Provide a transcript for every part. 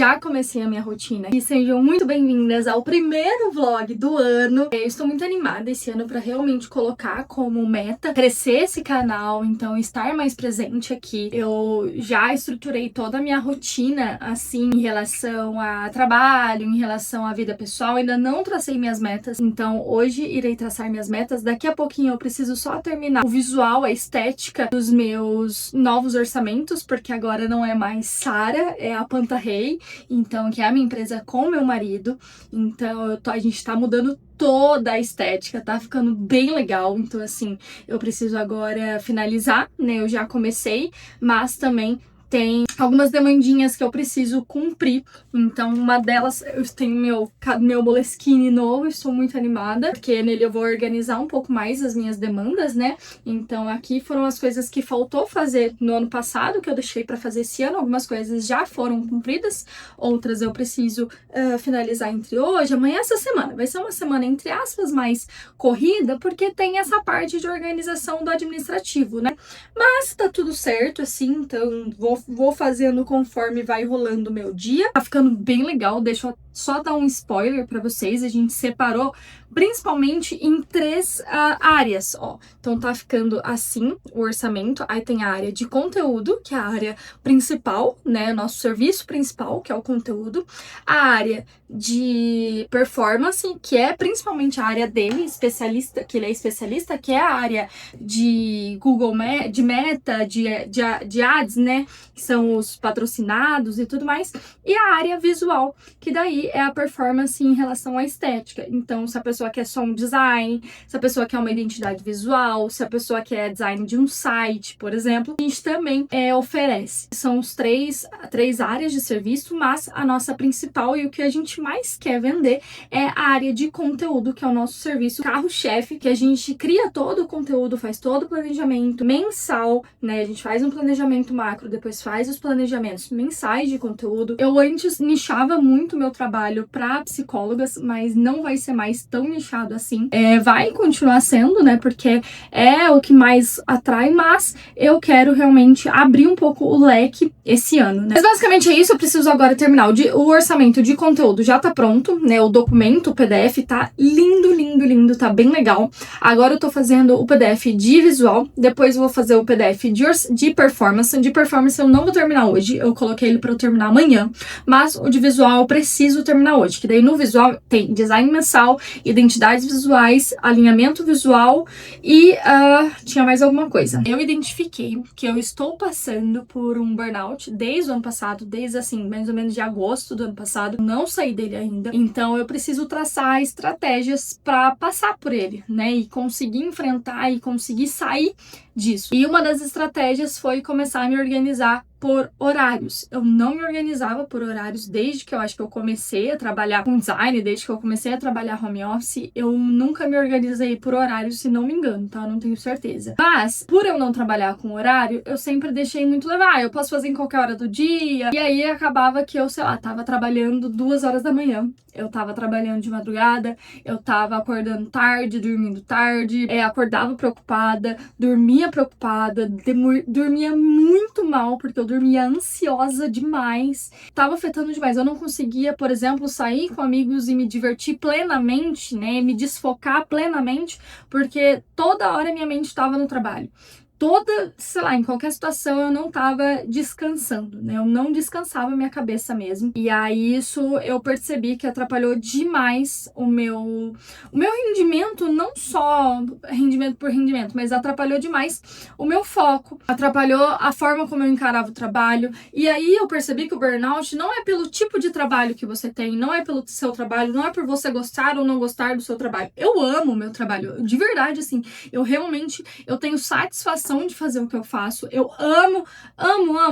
já comecei a minha rotina. E sejam muito bem-vindas ao primeiro vlog do ano. Eu estou muito animada esse ano para realmente colocar como meta crescer esse canal, então estar mais presente aqui. Eu já estruturei toda a minha rotina, assim, em relação a trabalho, em relação à vida pessoal. Ainda não tracei minhas metas, então hoje irei traçar minhas metas. Daqui a pouquinho eu preciso só terminar o visual, a estética dos meus novos orçamentos, porque agora não é mais Sara, é a Panta Rei, então que é a minha empresa com meu marido. Então a gente tá mudando toda a estética, tá ficando bem legal. Então assim, eu preciso agora finalizar, né? Eu já comecei, mas também tem algumas demandinhas que eu preciso cumprir. Então, uma delas, eu tenho meu Moleskine novo, estou muito animada, porque nele eu vou organizar um pouco mais as minhas demandas, né? Então, aqui foram as coisas que faltou fazer no ano passado, que eu deixei para fazer esse ano. Algumas coisas já foram cumpridas, outras eu preciso finalizar entre hoje, amanhã, essa semana. Vai ser uma semana, entre aspas, mais corrida, porque tem essa parte de organização do administrativo, né? Mas tá tudo certo, assim, então vou fazendo conforme vai rolando o meu dia. Tá ficando bem legal, deixa eu só dar um spoiler pra vocês. A gente separou principalmente em 3 áreas, ó. Então tá ficando assim o orçamento. Aí tem a área de conteúdo, que é a área principal, né? Nosso serviço principal, que é o conteúdo. A área de performance, que é principalmente a área dele, especialista, que ele é especialista, que é a área de Google, de Meta, de Ads, né? Que são os patrocinados e tudo mais. E a área visual, que daí é a performance em relação à estética. Então, se a pessoa quer só um design, se a pessoa quer uma identidade visual, se a pessoa quer design de um site, por exemplo, a gente também oferece. São os três áreas de serviço, mas a nossa principal e o que a gente mais quer vender é a área de conteúdo, que é o nosso serviço carro-chefe, que a gente cria todo o conteúdo, faz todo o planejamento mensal, né? A gente faz um planejamento macro, depois faz os planejamentos mensais de conteúdo. Eu antes nichava muito meu trabalho para psicólogas, mas não vai ser mais tão nichado assim. Vai continuar sendo, né? Porque é o que mais atrai, mas eu quero realmente abrir um pouco o leque esse ano, né? Mas basicamente é isso. Eu preciso agora terminar. O orçamento de conteúdo já tá pronto, né? O documento, o PDF tá lindo, lindo, lindo, tá bem legal. Agora eu tô fazendo o PDF de visual, depois eu vou fazer o PDF de performance. De performance eu não vou terminar hoje, eu coloquei ele pra eu terminar amanhã, mas o de visual eu preciso terminar hoje, que daí no visual tem design mensal, identidades visuais, alinhamento visual e tinha mais alguma coisa. Eu identifiquei que eu estou passando por um burnout desde o ano passado, desde assim, mais ou menos de agosto do ano passado, não saí dele ainda, então eu preciso traçar estratégias para passar por ele, né, e conseguir enfrentar e conseguir sair disso. E uma das estratégias foi começar a me organizar por horários. Eu não me organizava por horários desde que eu acho que eu comecei a trabalhar com design, desde que eu comecei a trabalhar home office, eu nunca me organizei por horários, se não me engano, tá? Eu não tenho certeza. Mas, por eu não trabalhar com horário, eu sempre deixei muito levar. Eu posso fazer em qualquer hora do dia. E aí acabava que eu, sei lá, tava trabalhando 2 horas da manhã. Eu tava trabalhando de madrugada, eu tava acordando tarde, dormindo tarde, acordava preocupada, dormia preocupada, dormia muito mal, porque eu dormia ansiosa demais, tava afetando demais. Eu não conseguia, por exemplo, sair com amigos e me divertir plenamente, né, me desfocar plenamente, porque toda hora minha mente estava no trabalho. Sei lá, em qualquer situação eu não tava descansando, né? Eu não descansava minha cabeça mesmo. E aí isso eu percebi que atrapalhou demais o meu rendimento, não só rendimento por rendimento, mas atrapalhou demais o meu foco, atrapalhou a forma como eu encarava o trabalho. E aí eu percebi que o burnout não é pelo tipo de trabalho que você tem, não é pelo seu trabalho, não é por você gostar ou não gostar do seu trabalho. Eu amo o meu trabalho, de verdade, assim, eu tenho satisfação de fazer o que eu faço, eu amo,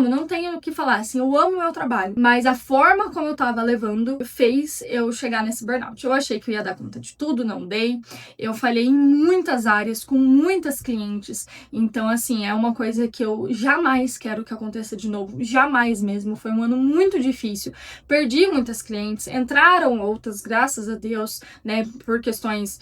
não tenho o que falar, assim, eu amo o meu trabalho, mas a forma como eu tava levando fez eu chegar nesse burnout. Eu achei que eu ia dar conta de tudo, não dei, eu falhei em muitas áreas, com muitas clientes, então, assim, é uma coisa que eu jamais quero que aconteça de novo, jamais mesmo. Foi um ano muito difícil, perdi muitas clientes, entraram outras, graças a Deus, né, por questões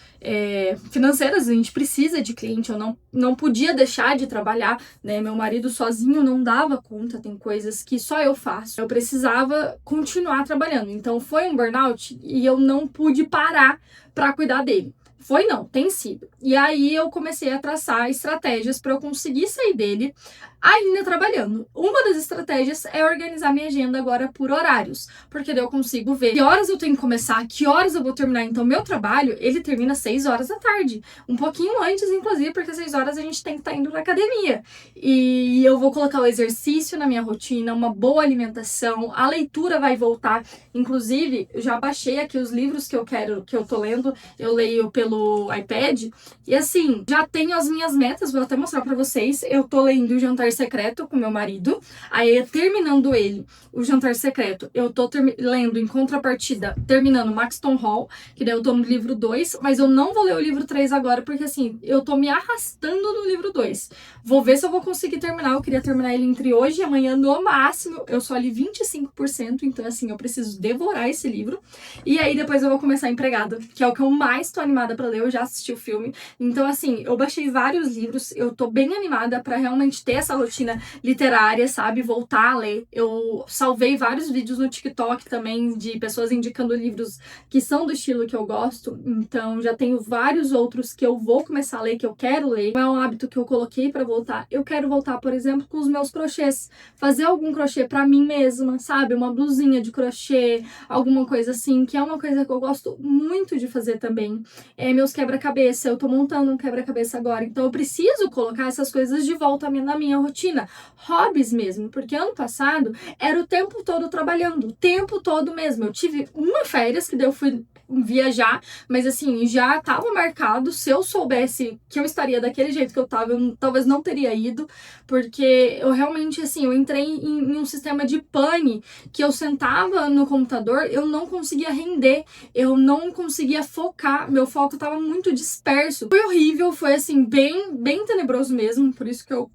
financeiras, a gente precisa de cliente, eu não podia deixar de de trabalhar, né? Meu marido sozinho não dava conta, tem coisas que só eu faço. Eu precisava continuar trabalhando. Então foi um burnout e eu não pude parar para cuidar dele. Foi não, tem sido. E aí eu comecei a traçar estratégias para eu conseguir sair dele ainda trabalhando. Uma das estratégias é organizar minha agenda agora por horários, porque daí eu consigo ver que horas eu tenho que começar, que horas eu vou terminar. Então meu trabalho, ele termina às 6 horas da tarde, um pouquinho antes inclusive, porque às 6 horas a gente tem que estar indo pra academia. E eu vou colocar o exercício na minha rotina, uma boa alimentação, a leitura vai voltar. Inclusive, eu já baixei aqui os livros que eu tô lendo, eu leio pelo iPad, e assim, já tenho as minhas metas, vou até mostrar pra vocês. Eu tô lendo o Jantar Secreto com meu marido, aí terminando ele, o Jantar Secreto, eu tô lendo em contrapartida, terminando Maxton Hall, que daí eu tô no livro 2, mas eu não vou ler o livro 3 agora, porque assim, eu tô me arrastando no livro 2. Vou ver se eu vou conseguir terminar, eu queria terminar ele entre hoje e amanhã no máximo, eu só li 25%, então assim, eu preciso devorar esse livro, e aí depois eu vou começar Empregada, que é o que eu mais tô animada pra ler, eu já assisti o filme, então assim, eu baixei vários livros, eu tô bem animada pra realmente ter essa rotina literária, sabe? Voltar a ler. Eu salvei vários vídeos no TikTok também de pessoas indicando livros que são do estilo que eu gosto, então já tenho vários outros que eu vou começar a ler, que eu quero ler. Não é um hábito que eu coloquei pra voltar. Eu quero voltar, por exemplo, com os meus crochês. Fazer algum crochê pra mim mesma, sabe? Uma blusinha de crochê, alguma coisa assim, que é uma coisa que eu gosto muito de fazer também. Meus quebra-cabeça, eu tô montando um quebra-cabeça agora, então eu preciso colocar essas coisas de volta na minha rotina. Hobbies mesmo, porque ano passado era o tempo todo trabalhando, o tempo todo mesmo. Eu tive uma férias que daí eu fui viajar, mas assim, já tava marcado. Se eu soubesse que eu estaria daquele jeito que eu tava, eu talvez não teria ido, porque eu realmente, assim, eu entrei em um sistema de pane, que eu sentava no computador, eu não conseguia render, eu não conseguia focar, meu foco tava muito disperso. Foi horrível, foi assim, bem tenebroso mesmo, por isso que eu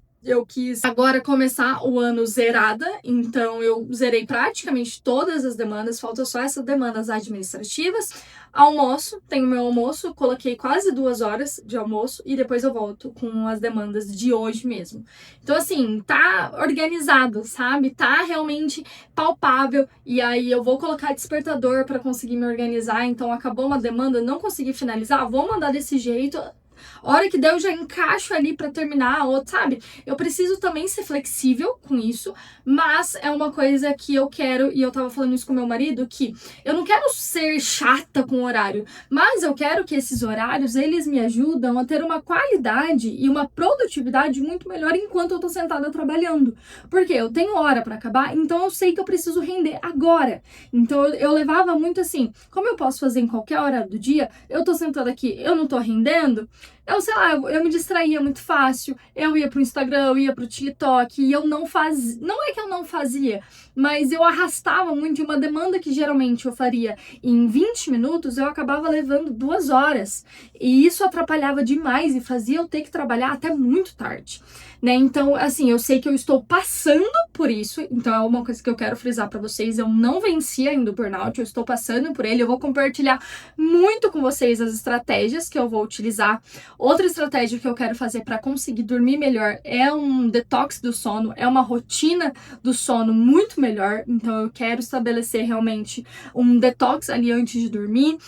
quis agora começar o ano zerada, então eu zerei praticamente todas as demandas, falta só essas demandas administrativas. Almoço, tenho meu almoço, coloquei quase 2 horas de almoço e depois eu volto com as demandas de hoje mesmo. Então assim, tá organizado, sabe? Tá realmente palpável, e aí eu vou colocar despertador para conseguir me organizar. Então acabou uma demanda, não consegui finalizar, vou mandar desse jeito. Hora que der eu já encaixo ali pra terminar a outra, sabe? Eu preciso também ser flexível com isso, mas é uma coisa que eu quero, e eu tava falando isso com meu marido, que eu não quero ser chata com o horário, mas eu quero que esses horários, eles me ajudam a ter uma qualidade e uma produtividade muito melhor enquanto eu tô sentada trabalhando. Porque eu tenho hora pra acabar, então eu sei que eu preciso render agora. Então eu levava muito assim, como eu posso fazer em qualquer hora do dia, eu tô sentada aqui, eu não tô rendendo, eu sei lá, eu me distraía muito fácil, eu ia pro Instagram, eu ia pro TikTok, e eu não fazia, não é que eu não fazia, mas eu arrastava muito, e uma demanda que geralmente eu faria em 20 minutos, eu acabava levando 2 horas, e isso atrapalhava demais e fazia eu ter que trabalhar até muito tarde, né? Então, assim, eu sei que eu estou passando por isso, então é uma coisa que eu quero frisar pra vocês, eu não venci ainda o burnout, eu estou passando por ele, eu vou compartilhar muito com vocês as estratégias que eu vou utilizar. Outra estratégia que eu quero fazer para conseguir dormir melhor é um detox do sono, é uma rotina do sono muito melhor, então eu quero estabelecer realmente um detox ali antes de dormir,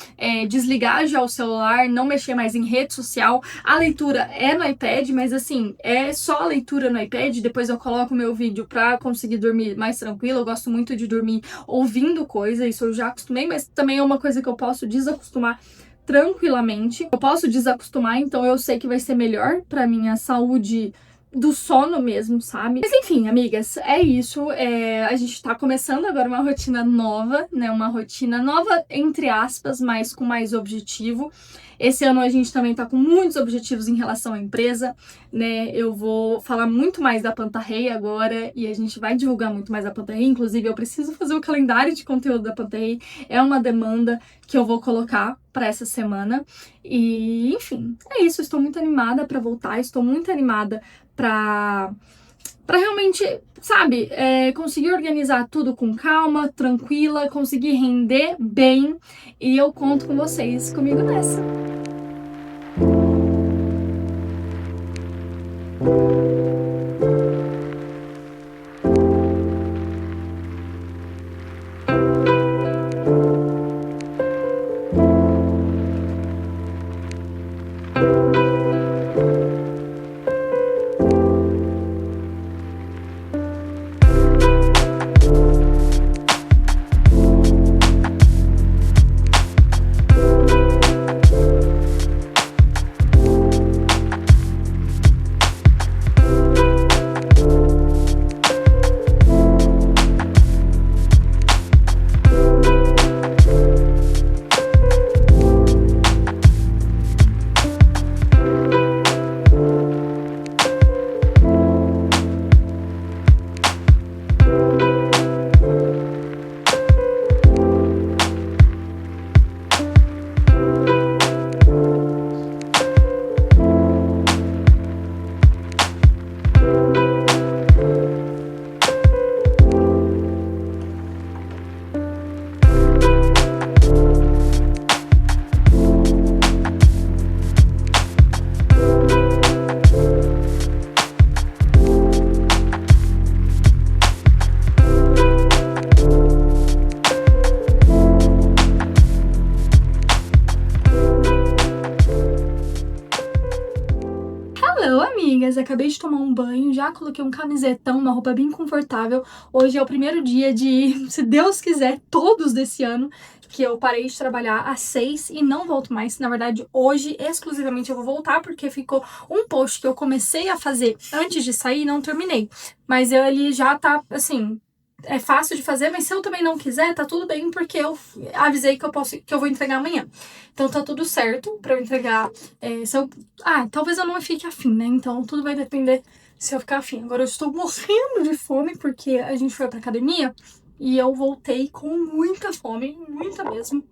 desligar já o celular, não mexer mais em rede social. A leitura é no iPad, mas assim, é só a leitura no iPad, depois eu coloco o meu vídeo para conseguir dormir mais tranquilo. Eu gosto muito de dormir ouvindo coisa, isso eu já acostumei, mas também é uma coisa que eu posso desacostumar tranquilamente. Eu posso desacostumar, então eu sei que vai ser melhor pra minha saúde do sono mesmo, sabe? Mas enfim, amigas, é isso. A gente tá começando agora uma rotina nova, né? Uma rotina nova, entre aspas, mas com mais objetivo. Esse ano a gente também tá com muitos objetivos em relação à empresa, né? Eu vou falar muito mais da Pantarrei agora e a gente vai divulgar muito mais a Pantarrei. Inclusive, eu preciso fazer o calendário de conteúdo da Pantarrei. É uma demanda que eu vou colocar para essa semana. E, enfim, é isso. Estou muito animada para voltar. Estou muito animada para realmente, sabe, conseguir organizar tudo com calma, tranquila, conseguir render bem. E eu conto com vocês, comigo nessa. amigas, acabei de tomar um banho, já coloquei um camisetão, uma roupa bem confortável. Hoje é o primeiro dia de, se Deus quiser, todos desse ano, que eu parei de trabalhar às 6 e não volto mais. Na verdade, hoje, exclusivamente, eu vou voltar, porque ficou um post que eu comecei a fazer antes de sair e não terminei. Mas ele já tá, assim, é fácil de fazer, mas se eu também não quiser, tá tudo bem, porque eu avisei que eu vou entregar amanhã. Então tá tudo certo pra eu entregar. Talvez eu não fique afim, né? Então tudo vai depender se eu ficar afim. Agora eu estou morrendo de fome, porque a gente foi pra academia e eu voltei com muita fome, muita mesmo.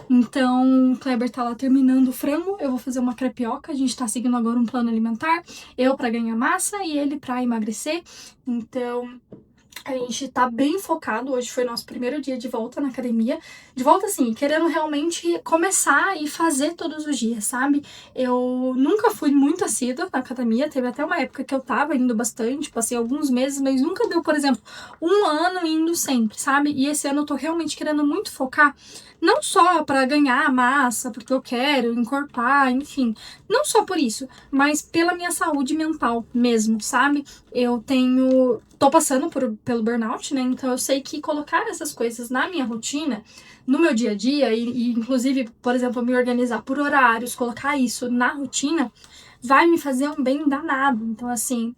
Então, o Kleber tá lá terminando o frango, eu vou fazer uma crepioca, a gente tá seguindo agora um plano alimentar, eu pra ganhar massa e ele pra emagrecer. Então, a gente tá bem focado, hoje foi nosso primeiro dia de volta na academia. De volta, assim, querendo realmente começar e fazer todos os dias, sabe? Eu nunca fui muito assídua na academia, teve até uma época que eu tava indo bastante, passei alguns meses, mas nunca deu, por exemplo, um ano indo sempre, sabe? E esse ano eu tô realmente querendo muito focar, não só pra ganhar massa, porque eu quero encorpar, enfim, não só por isso, mas pela minha saúde mental mesmo, sabe? Tô passando pelo burnout, né? Então eu sei que colocar essas coisas na minha rotina, no meu dia a dia, e inclusive, por exemplo, me organizar por horários, colocar isso na rotina, vai me fazer um bem danado. Então, assim,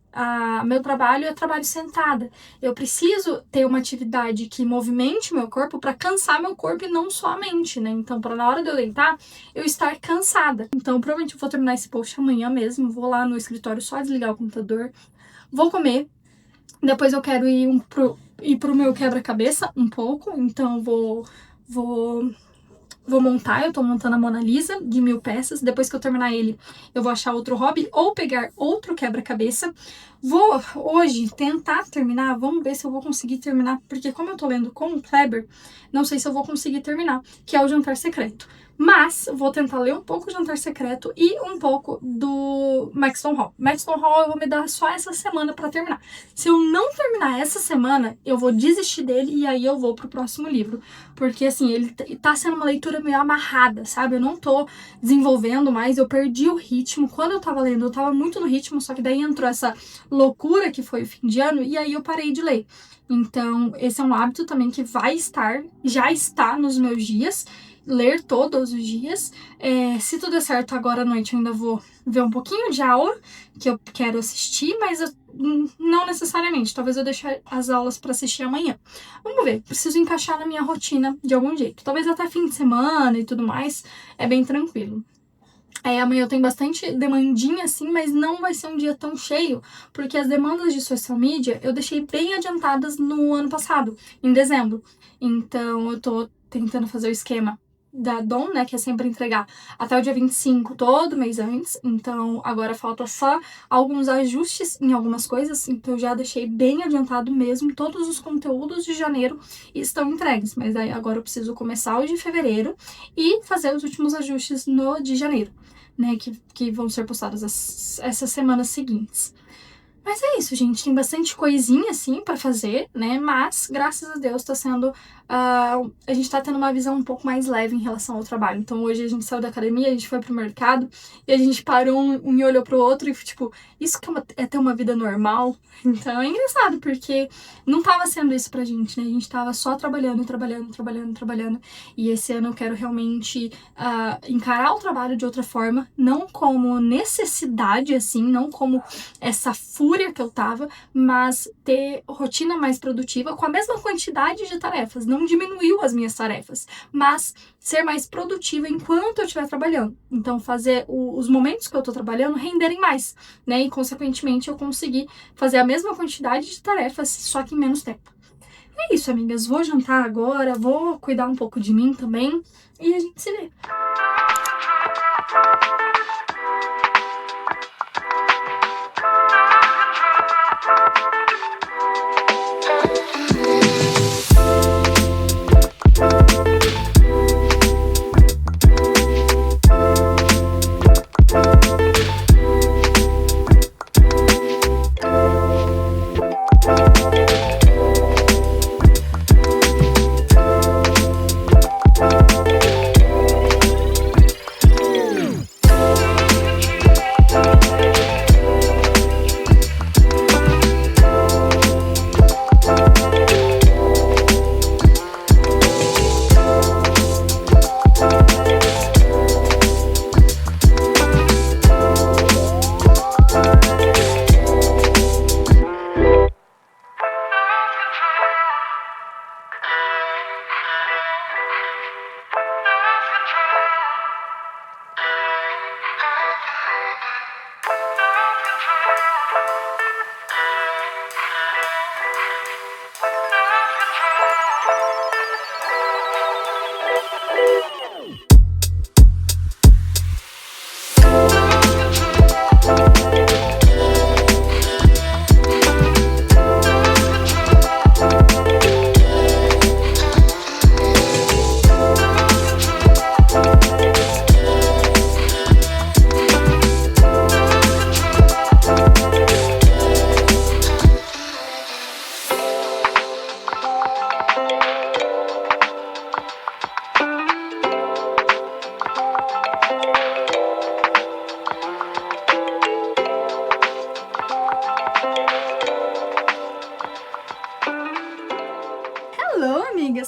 meu trabalho é trabalho sentada. Eu preciso ter uma atividade que movimente meu corpo para cansar meu corpo e não só a mente, né? Então, para na hora de eu deitar, eu estar cansada. Então, provavelmente eu vou terminar esse post amanhã mesmo, vou lá no escritório só desligar o computador, vou comer. Depois eu quero ir pro meu quebra-cabeça um pouco, então vou montar, eu tô montando a Mona Lisa de 1000 peças. Depois que eu terminar ele, eu vou achar outro hobby ou pegar outro quebra-cabeça. Vou hoje tentar terminar, vamos ver se eu vou conseguir terminar, porque como eu tô lendo com o Kleber, não sei se eu vou conseguir terminar, que é o Jantar Secreto. Mas vou tentar ler um pouco do Jantar Secreto e um pouco do Maxton Hall. Maxton Hall eu vou me dar só essa semana pra terminar. Se eu não terminar essa semana, eu vou desistir dele e aí eu vou pro próximo livro. Porque, assim, ele tá sendo uma leitura meio amarrada, sabe? Eu não tô desenvolvendo mais, eu perdi o ritmo. Quando eu tava lendo, eu tava muito no ritmo, só que daí entrou essa loucura que foi o fim de ano e aí eu parei de ler. Então, esse é um hábito também que já está nos meus dias, ler todos os dias. Se tudo der certo, agora à noite eu ainda vou ver um pouquinho de aula que eu quero assistir, mas não necessariamente. Talvez eu deixe as aulas para assistir amanhã. Vamos ver, preciso encaixar na minha rotina de algum jeito. Talvez até fim de semana e tudo mais, é bem tranquilo. Amanhã eu tenho bastante demandinha, assim, mas não vai ser um dia tão cheio, porque as demandas de social media eu deixei bem adiantadas no ano passado, em dezembro. Então, eu tô tentando fazer o esquema da Dom, né, que é sempre entregar até o dia 25, todo mês antes. Então, agora falta só alguns ajustes em algumas coisas, então eu já deixei bem adiantado mesmo. Todos os conteúdos de janeiro estão entregues, mas aí agora eu preciso começar o de fevereiro e fazer os últimos ajustes no de janeiro, né, que vão ser postados essas semanas seguintes. Mas é isso, gente. Tem bastante coisinha, assim, pra fazer, né? Mas, graças a Deus, tá sendo... a gente tá tendo uma visão um pouco mais leve em relação ao trabalho. Então, hoje a gente saiu da academia, a gente foi pro mercado e a gente parou, um e olhou pro outro e, tipo, isso que é ter uma vida normal? Então, é engraçado, porque não tava sendo isso pra gente, né? A gente tava só trabalhando. E esse ano eu quero realmente encarar o trabalho de outra forma, não como necessidade, assim, não como essa fúria que eu tava, mas ter rotina mais produtiva com a mesma quantidade de tarefas. Não diminuiu as minhas tarefas, mas ser mais produtiva enquanto eu estiver trabalhando. Então, fazer os momentos que eu tô trabalhando renderem mais, né? E, consequentemente, eu conseguir fazer a mesma quantidade de tarefas, só que em menos tempo. É isso, amigas. Vou jantar agora, vou cuidar um pouco de mim também e a gente se vê.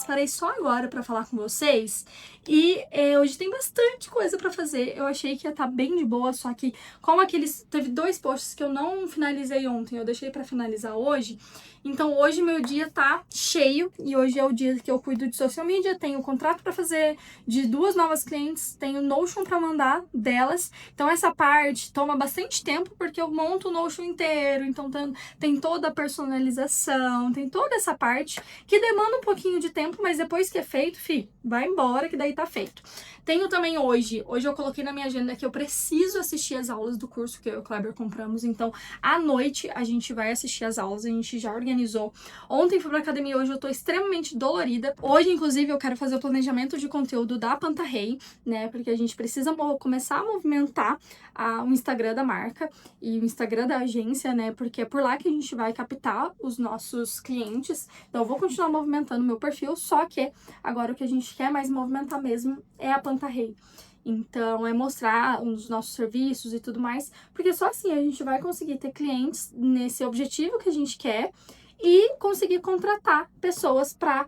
parei só agora pra falar com vocês e hoje tem bastante coisa pra fazer. Eu achei que ia estar bem de boa, só que como teve 2 posts que eu não finalizei ontem, eu deixei pra finalizar hoje. Então hoje meu dia tá cheio e hoje é o dia que eu cuido de social media, tenho contrato pra fazer de 2 novas clientes, tenho Notion pra mandar delas. Então essa parte toma bastante tempo porque eu monto o Notion inteiro, então tem toda a personalização, tem toda essa parte que demanda um pouquinho de tempo, mas depois que é feito, vai embora que daí tá feito. Tenho também hoje eu coloquei na minha agenda que eu preciso assistir as aulas do curso que eu e o Kleber compramos, então à noite a gente vai assistir as aulas, a gente já organizou. Ontem fui pra academia, hoje eu tô extremamente dolorida. Hoje, inclusive, eu quero fazer o planejamento de conteúdo da Pantarrey, né, porque a gente precisa começar a movimentar o Instagram da marca e o Instagram da agência, né, porque é por lá que a gente vai captar os nossos clientes. Então eu vou continuar movimentando meu perfil, só que agora o que a gente quer mais movimentar mesmo é a Pantarrey. Então, é mostrar os nossos serviços e tudo mais, porque só assim a gente vai conseguir ter clientes nesse objetivo que a gente quer e conseguir contratar pessoas para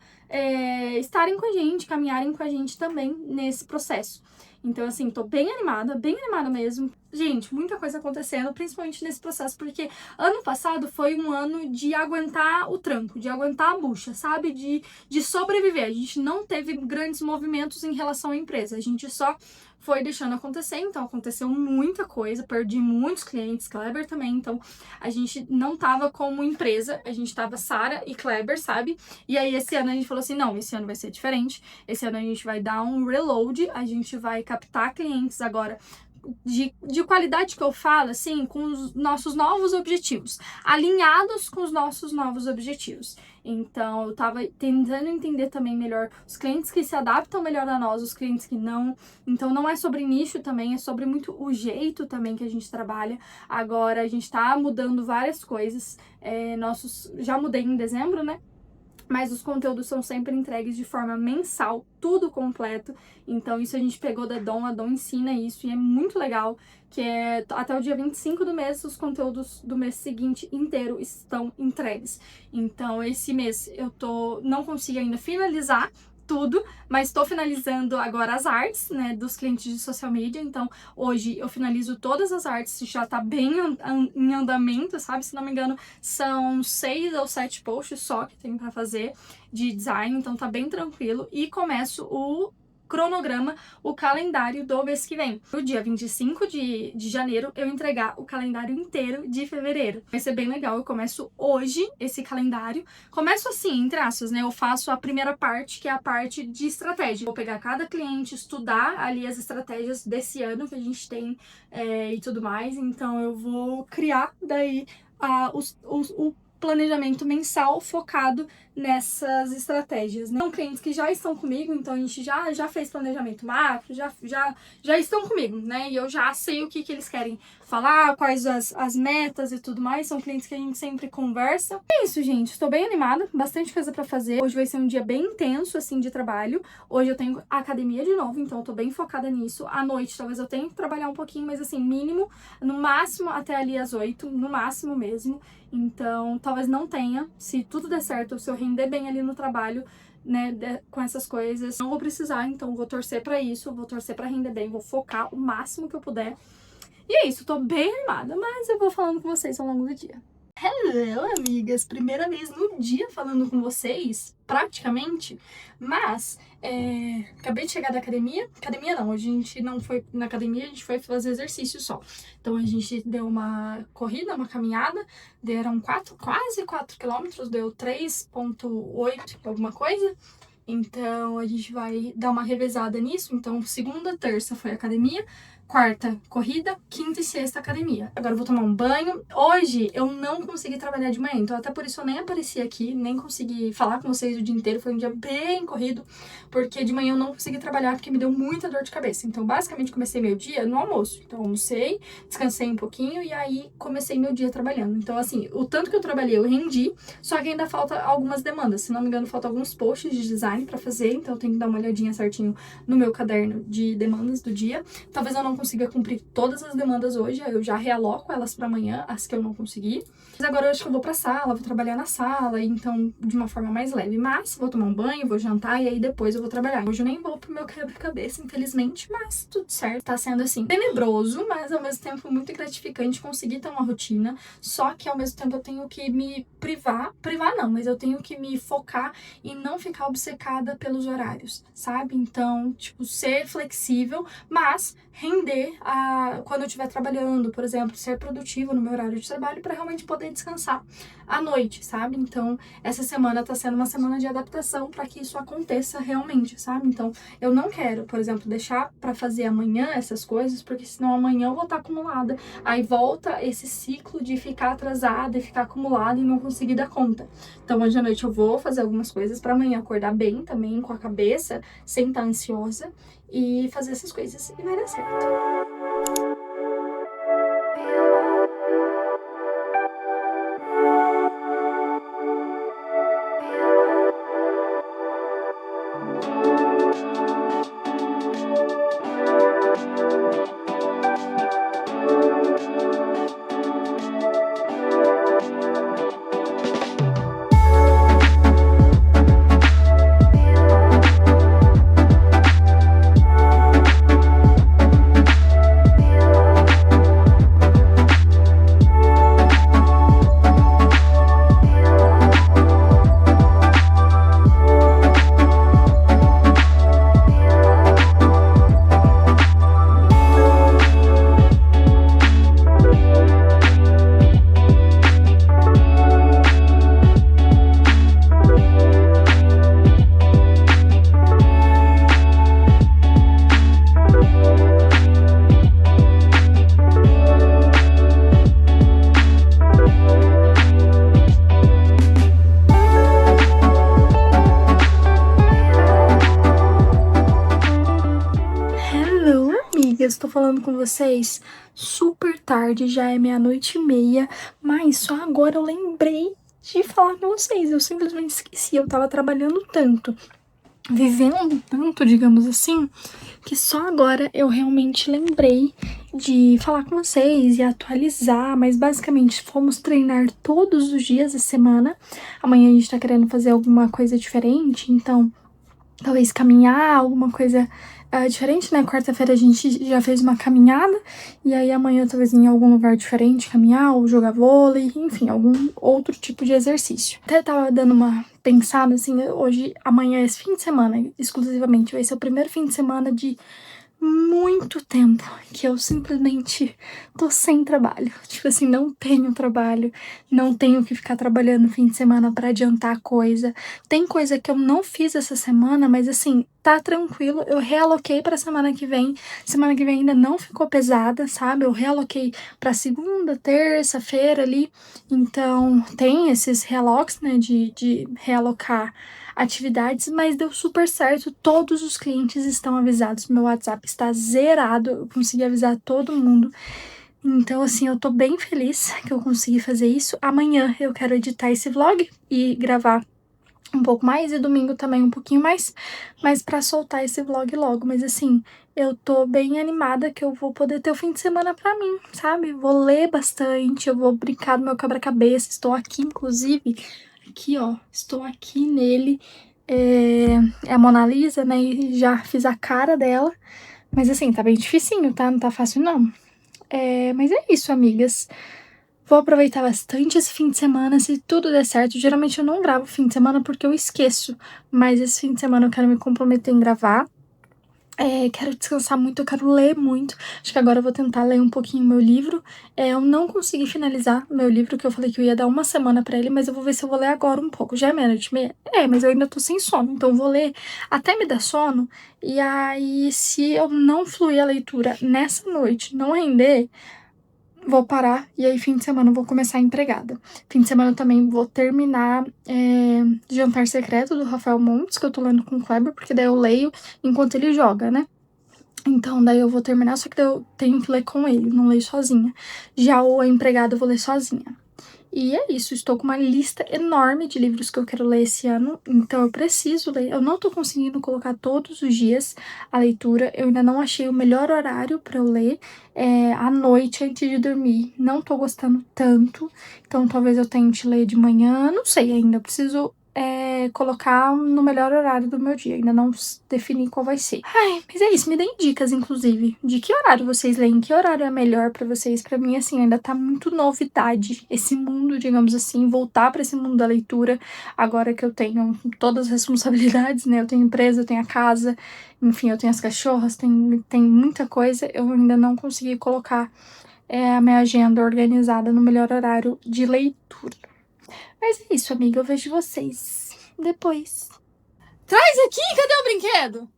estarem com a gente, caminharem com a gente também nesse processo. Então, assim, tô bem animada mesmo. Gente, muita coisa acontecendo, principalmente nesse processo, porque ano passado foi um ano de aguentar o tranco, de aguentar a bucha, sabe? De sobreviver. A gente não teve grandes movimentos em relação à empresa, a gente só foi deixando acontecer, então aconteceu muita coisa, perdi muitos clientes, Kleber também, então a gente não tava como empresa, a gente tava Sara e Kleber, sabe? E aí esse ano a gente falou assim, não, esse ano vai ser diferente, esse ano a gente vai dar um reload, a gente vai captar clientes agora de qualidade que eu falo, assim, com os nossos novos objetivos, alinhados com os nossos novos objetivos. Então, eu tava tentando entender também melhor os clientes que se adaptam melhor a nós, os clientes que não. Então, não é sobre nicho também, é sobre muito o jeito também que a gente trabalha. Agora, a gente tá mudando várias coisas. Já mudei em dezembro, né? Mas os conteúdos são sempre entregues de forma mensal, tudo completo. Então isso a gente pegou da Dom, a Dom ensina isso e é muito legal, que é até o dia 25 do mês, os conteúdos do mês seguinte inteiro estão entregues. Então esse mês eu não consigo ainda finalizar tudo, mas estou finalizando agora as artes, né, dos clientes de social media. Então, hoje eu finalizo todas as artes, já tá bem em andamento, sabe? Se não me engano, são 6 ou 7 posts só que tem para fazer de design, então tá bem tranquilo. E começo o cronograma, o calendário do mês que vem. No dia 25 de janeiro, eu entregar o calendário inteiro de fevereiro. Vai ser bem legal, eu começo hoje esse calendário. Começo assim, entre aspas, né? Eu faço a primeira parte, que é a parte de estratégia. Vou pegar cada cliente, estudar ali as estratégias desse ano que a gente tem e tudo mais. Então, eu vou criar daí o planejamento mensal focado nessas estratégias, né? São clientes que já estão comigo, então a gente já fez planejamento macro, já estão comigo, né? E eu já sei o que eles querem falar, quais as metas e tudo mais. São clientes que a gente sempre conversa. É isso, gente. Estou bem animada, bastante coisa pra fazer. Hoje vai ser um dia bem intenso, assim, de trabalho. Hoje eu tenho academia de novo, então eu tô bem focada nisso. À noite, talvez eu tenha que trabalhar um pouquinho, mas assim, mínimo, no máximo até ali às 8, no máximo mesmo. Então, talvez não tenha, se tudo der certo, se eu render bem ali no trabalho, né, com essas coisas, não vou precisar, então vou torcer pra isso, vou torcer pra render bem, vou focar o máximo que eu puder. E é isso, tô bem animada, mas eu vou falando com vocês ao longo do dia. Hello, amigas! Primeira vez no dia falando com vocês, praticamente, mas acabei de chegar da academia. Academia não, hoje a gente não foi na academia, a gente foi fazer exercício só. Então a gente deu uma corrida, uma caminhada, deram quase 4 quilômetros, deu 3,8 alguma coisa. Então a gente vai dar uma revezada nisso. Então segunda, terça foi academia, quarta, corrida, quinta e sexta, academia. Agora eu vou tomar um banho. Hoje eu não consegui trabalhar de manhã, então até por isso eu nem apareci aqui, nem consegui falar com vocês o dia inteiro. Foi um dia bem corrido, porque de manhã eu não consegui trabalhar, porque me deu muita dor de cabeça. Então basicamente comecei meu dia no almoço. Então almocei, descansei um pouquinho e aí comecei meu dia trabalhando. Então assim, o tanto que eu trabalhei eu rendi, só que ainda falta algumas demandas. Se não me engano, falta alguns posts de design pra fazer, então eu tenho que dar uma olhadinha certinho no meu caderno de demandas do dia. Talvez eu não consiga cumprir todas as demandas hoje, aí eu já realoco elas pra amanhã, as que eu não consegui. Mas agora eu acho que eu vou pra sala, vou trabalhar na sala, então de uma forma mais leve. Mas vou tomar um banho, vou jantar e aí depois eu vou trabalhar. Hoje eu nem vou pro meu quebra-cabeça, infelizmente, mas tudo certo. Tá sendo assim, tenebroso, mas ao mesmo tempo muito gratificante conseguir ter uma rotina. Só que ao mesmo tempo eu tenho que me privar não, mas eu tenho que me focar em não ficar obcecada pelos horários, sabe? Então, tipo, ser flexível, mas render quando eu estiver trabalhando, por exemplo, ser produtiva no meu horário de trabalho para realmente poder descansar à noite, sabe? Então, essa semana tá sendo uma semana de adaptação para que isso aconteça realmente, sabe? Então, eu não quero, por exemplo, deixar para fazer amanhã essas coisas, porque senão amanhã eu vou estar acumulada. Aí volta esse ciclo de ficar atrasada e ficar acumulada e não conseguir dar conta. Então, hoje à noite eu vou fazer algumas coisas para amanhã acordar bem também, com a cabeça, sem estar ansiosa, e fazer essas coisas e vai dar certo. Estou falando com vocês super tarde, já é 00:30, mas só agora eu lembrei de falar com vocês. Eu simplesmente esqueci, eu tava trabalhando tanto, vivendo tanto, digamos assim, que só agora eu realmente lembrei de falar com vocês e atualizar, mas basicamente fomos treinar todos os dias da semana. Amanhã a gente tá querendo fazer alguma coisa diferente, então talvez caminhar, alguma coisa diferente, né? Quarta-feira a gente já fez uma caminhada, e aí amanhã talvez em algum lugar diferente caminhar ou jogar vôlei, enfim, algum outro tipo de exercício. Até tava dando uma pensada assim, hoje, amanhã, esse fim de semana, exclusivamente, vai ser o primeiro fim de semana de muito tempo que eu simplesmente tô sem trabalho. Tipo assim, não tenho trabalho, não tenho que ficar trabalhando no fim de semana pra adiantar coisa. Tem coisa que eu não fiz essa semana, mas assim, tá tranquilo. Eu realoquei pra semana que vem. Semana que vem ainda não ficou pesada, sabe? Eu realoquei pra segunda, terça-feira ali. Então, tem esses realoques, né, de realocar atividades, mas deu super certo, todos os clientes estão avisados, meu WhatsApp está zerado, eu consegui avisar todo mundo, então assim, eu tô bem feliz que eu consegui fazer isso. Amanhã eu quero editar esse vlog e gravar um pouco mais, e domingo também um pouquinho mais, mas pra soltar esse vlog logo, mas assim, eu tô bem animada que eu vou poder ter o fim de semana pra mim, sabe? Vou ler bastante, eu vou brincar no meu quebra-cabeça, estou aqui inclusive, aqui ó, estou aqui nele, é a Mona Lisa, né, e já fiz a cara dela, mas assim, tá bem dificinho, tá? Não tá fácil não. Mas é isso, amigas. Vou aproveitar bastante esse fim de semana, se tudo der certo. Geralmente eu não gravo fim de semana porque eu esqueço, mas esse fim de semana eu quero me comprometer em gravar. Quero descansar muito, eu quero ler muito. Acho que agora eu vou tentar ler um pouquinho meu livro. Eu não consegui finalizar meu livro, que eu falei que eu ia dar uma semana pra ele, mas eu vou ver se eu vou ler agora um pouco. Já é 00:30? Mas eu ainda tô sem sono, então eu vou ler até me dar sono. E aí, se eu não fluir a leitura nessa noite, não render, vou parar, e aí fim de semana eu vou começar a empregada. Fim de semana eu também vou terminar Jantar Secreto, do Rafael Montes, que eu tô lendo com o Kleber, porque daí eu leio enquanto ele joga, né? Então daí eu vou terminar, só que daí eu tenho que ler com ele, não leio sozinha. Já o A Empregada eu vou ler sozinha. E é isso, estou com uma lista enorme de livros que eu quero ler esse ano, então eu preciso ler. Eu não tô conseguindo colocar todos os dias a leitura, eu ainda não achei o melhor horário pra eu ler à noite antes de dormir. Não tô gostando tanto, então talvez eu tente ler de manhã, não sei ainda, eu preciso colocar no melhor horário do meu dia. Ainda não defini qual vai ser. Ai, mas é isso. Me deem dicas, inclusive, de que horário vocês leem, que horário é melhor pra vocês. Pra mim, assim, ainda tá muito novidade esse mundo, digamos assim, voltar pra esse mundo da leitura, agora que eu tenho todas as responsabilidades, né? Eu tenho empresa, eu tenho a casa, enfim, eu tenho as cachorras, tem muita coisa. Eu ainda não consegui colocar a minha agenda organizada no melhor horário de leitura. Mas é isso, amiga. Eu vejo vocês depois. Traz aqui! Cadê o brinquedo?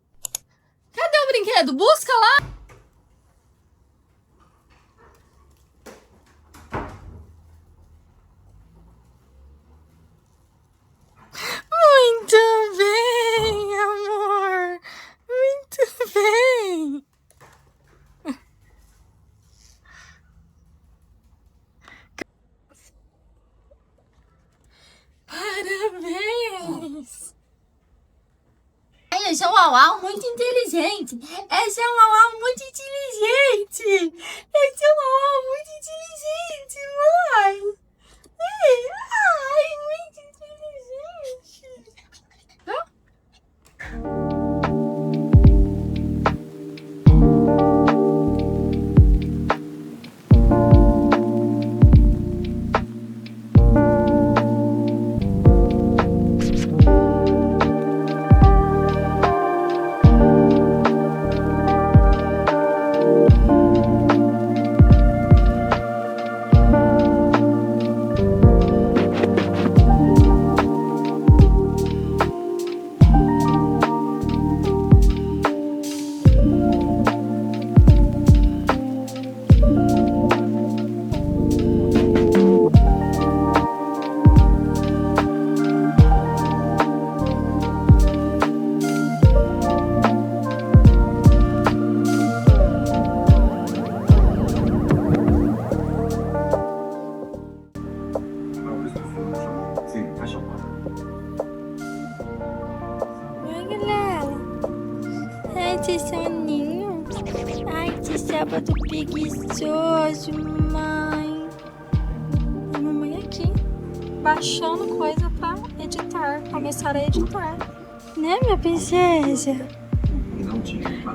Cadê o brinquedo? Busca lá! Muito bem, amor! Muito bem! Parabéns! Esse é um uau muito inteligente. Esse é um uau muito inteligente. Esse é um uau muito inteligente, mãe. Ai, muito inteligente. Oi, galera. Ai, que soninho. Ai, que sábado preguiçoso, mãe. A mamãe aqui, baixando coisa pra editar, começar a editar. Né, minha princesa?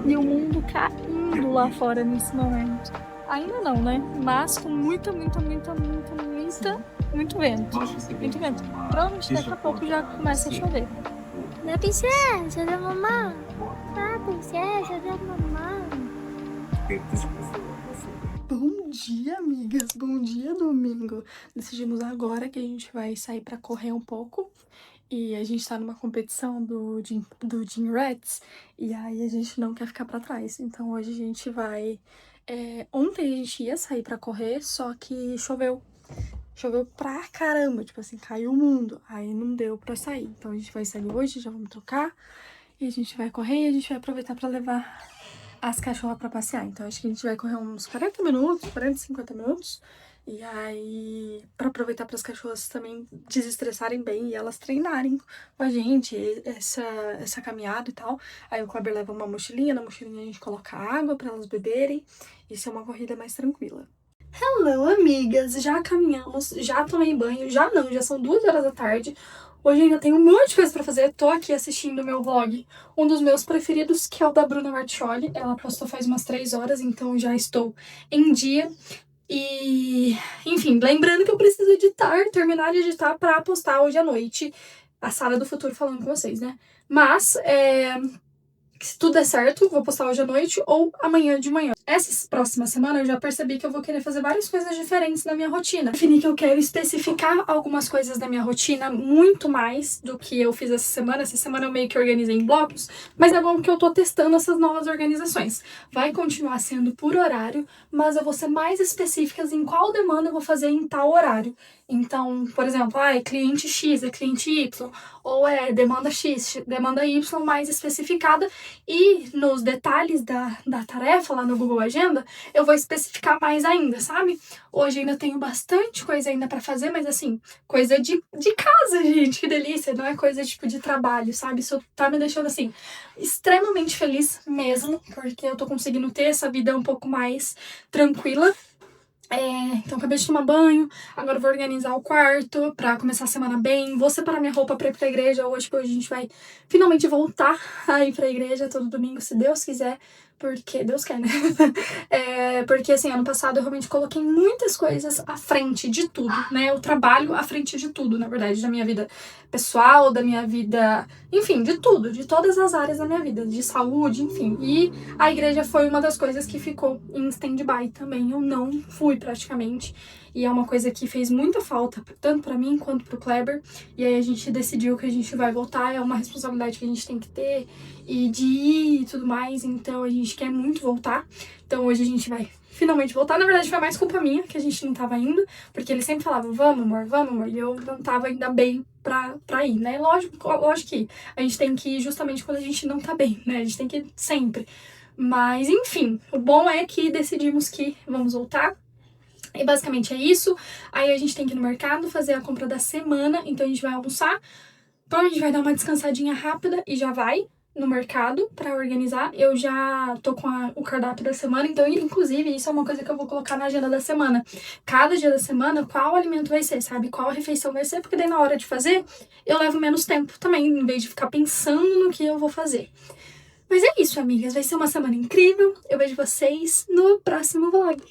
E o mundo caindo lá fora nesse momento. Ainda não, né? Mas com muito vento. Muito vento. Provavelmente daqui a pouco já começa a chover. Né, princesa da mamãe? Ah, princesa da mamãe. Bom dia, amigas. Bom dia, domingo. Decidimos agora que a gente vai sair pra correr um pouco. E a gente tá numa competição do Gym Rats. E aí a gente não quer ficar pra trás. Então hoje a gente vai... ontem a gente ia sair pra correr, só que choveu. Choveu pra caramba, tipo assim, caiu o mundo. Aí não deu pra sair. Então a gente vai sair hoje, já vamos trocar. E a gente vai correr e a gente vai aproveitar pra levar as cachorras pra passear. Então acho que a gente vai correr uns 40 minutos, 40, 50 minutos. E aí, pra aproveitar para as cachorras também desestressarem bem e elas treinarem com a gente essa caminhada e tal. Aí o Kleber leva uma mochilinha, na mochilinha a gente coloca água pra elas beberem. Isso é uma corrida mais tranquila. Hello, amigas! Já caminhamos, já tomei banho, já são 2 horas da tarde. Hoje ainda tenho um monte de coisa pra fazer. Tô aqui assistindo o meu vlog, um dos meus preferidos, que é o da Bruna Martioli. Ela postou faz umas 3 horas, então já estou em dia. E, enfim, lembrando que eu preciso terminar de editar pra postar hoje à noite a Sara do Futuro falando com vocês, né? Mas, se tudo der certo, vou postar hoje à noite ou amanhã de manhã. Essa próxima semana eu já percebi que eu vou querer fazer várias coisas diferentes na minha rotina. Defini que eu quero especificar algumas coisas da minha rotina muito mais do que eu fiz essa semana. Essa semana eu meio que organizei em blocos, mas é bom que eu tô testando essas novas organizações. Vai continuar sendo por horário, mas eu vou ser mais específica em qual demanda eu vou fazer em tal horário. Então, por exemplo, é cliente X, é cliente Y, ou é demanda X, demanda Y mais especificada. E nos detalhes da tarefa lá no Google Google Agenda, eu vou especificar mais ainda, sabe? Hoje ainda tenho bastante coisa ainda pra fazer, mas assim, coisa de casa, gente, que delícia, não é coisa tipo de trabalho, sabe? Isso tá me deixando assim, extremamente feliz mesmo, porque eu tô conseguindo ter essa vida um pouco mais tranquila. Então acabei de tomar banho, agora eu vou organizar o quarto pra começar a semana bem, vou separar minha roupa pra ir pra igreja hoje, porque hoje a gente vai finalmente voltar a ir pra igreja todo domingo, se Deus quiser, porque Deus quer, né? Porque assim, ano passado eu realmente coloquei muitas coisas à frente de tudo, né? O trabalho à frente de tudo, na verdade, da minha vida pessoal, da minha vida, enfim, de tudo, de todas as áreas da minha vida, de saúde, enfim. E a igreja foi uma das coisas que ficou em stand-by também. Eu não fui praticamente. E é uma coisa que fez muita falta, tanto pra mim quanto pro Kleber. E aí a gente decidiu que a gente vai voltar. É uma responsabilidade que a gente tem que ter. E de ir e tudo mais. Então a gente quer muito voltar. Então hoje a gente vai finalmente voltar. Na verdade foi mais culpa minha que a gente não tava indo. Porque ele sempre falava, vamos amor. E eu não tava ainda bem pra ir, né? Lógico que a gente tem que ir justamente quando a gente não tá bem, né? A gente tem que ir sempre. Mas, enfim, o bom é que decidimos que vamos voltar. E basicamente é isso. Aí a gente tem que ir no mercado fazer a compra da semana. Então a gente vai almoçar. Então a gente vai dar uma descansadinha rápida e já vai no mercado pra organizar. Eu já tô com o cardápio da semana. Então, inclusive, isso é uma coisa que eu vou colocar na agenda da semana. Cada dia da semana, qual alimento vai ser, sabe? Qual refeição vai ser. Porque daí na hora de fazer, eu levo menos tempo também. Em vez de ficar pensando no que eu vou fazer. Mas é isso, amigas. Vai ser uma semana incrível. Eu vejo vocês no próximo vlog.